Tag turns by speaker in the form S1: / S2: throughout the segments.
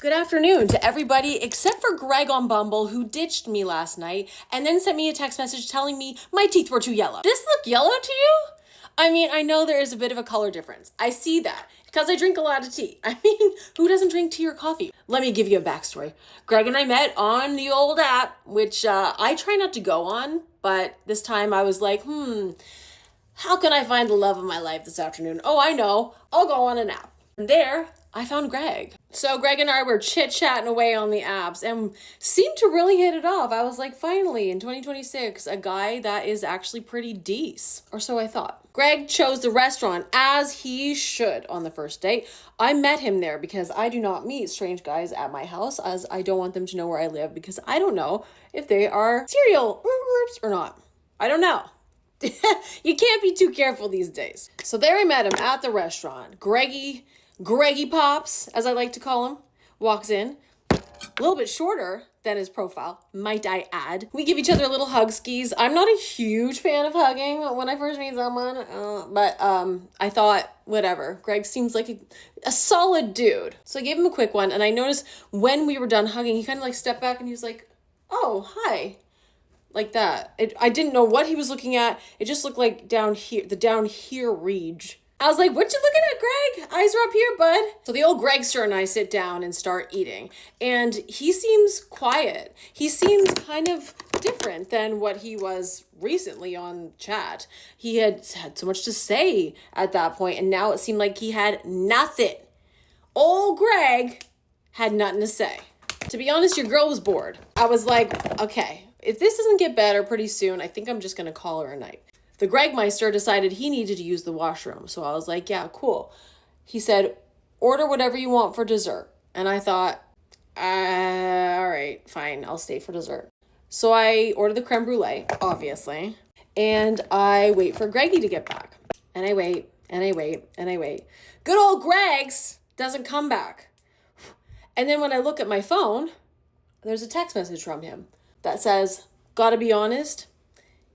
S1: Good afternoon to everybody except for Greg on Bumble, who ditched me last night and then sent me a text message telling me my teeth were too yellow. Does this look yellow to you? I mean, I know there is a bit of a color difference. I see that because I drink a lot of tea. I mean, who doesn't drink tea or coffee? Let me give you a backstory. Greg and I met on the old app, which I try not to go on, but this time I was like, how can I find the love of my life this afternoon? Oh, I know. I'll go on an app. And there, I found Greg. So Greg and I were chit-chatting away on the apps and seemed to really hit it off. I was like, finally, in 2026, a guy that is actually pretty decent. Or so I thought. Greg chose the restaurant, as he should, on the first date. I met him there because I do not meet strange guys at my house, as I don't want them to know where I live because I don't know if they are serial or not. I don't know. You can't be too careful these days. So there I met him at the restaurant. Greggy Pops, as I like to call him, walks in. A little bit shorter than his profile, might I add. We give each other little hug skis. I'm not a huge fan of hugging when I first meet someone, but I thought, whatever. Greg seems like a solid dude. So I gave him a quick one, and I noticed when we were done hugging, he kind of like stepped back and he was like, oh, hi. Like that. I didn't know what he was looking at. It just looked like down here, the down here region. I was like, what you looking at, Greg? Eyes are up here, bud. So the old Gregster and I sit down and start eating. And he seems quiet. He seems kind of different than what he was recently on chat. He had so much to say at that point, and now it seemed like he had nothing. Old Greg had nothing to say. To be honest, your girl was bored. I was like, okay, if this doesn't get better pretty soon, I think I'm just going to call her a night. The Gregmeister decided he needed to use the washroom. So I was like, yeah, cool. He said, order whatever you want for dessert. And I thought, all right, fine, I'll stay for dessert. So I ordered the creme brulee, obviously. And I wait for Greggy to get back. And I wait, and I wait, and I wait. Good old Greg's doesn't come back. And then when I look at my phone, there's a text message from him that says, gotta be honest,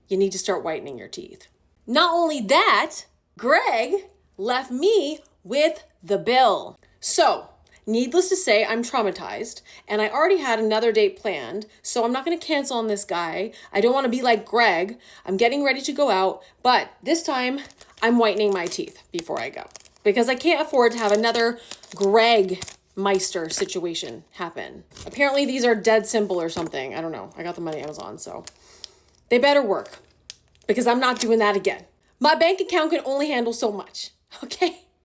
S1: you need to start whitening your teeth. Not only that, Greg left me with the bill. So, needless to say, I'm traumatized, and I already had another date planned, so I'm not going to cancel on this guy. I don't want to be like Greg. I'm getting ready to go out, but this time, I'm whitening my teeth before I go, because I can't afford to have another Greg Meister situation happen. Apparently, these are dead simple or something. I don't know. I got them on Amazon, so they better work, because I'm not doing that again. My bank account can only handle so much, okay?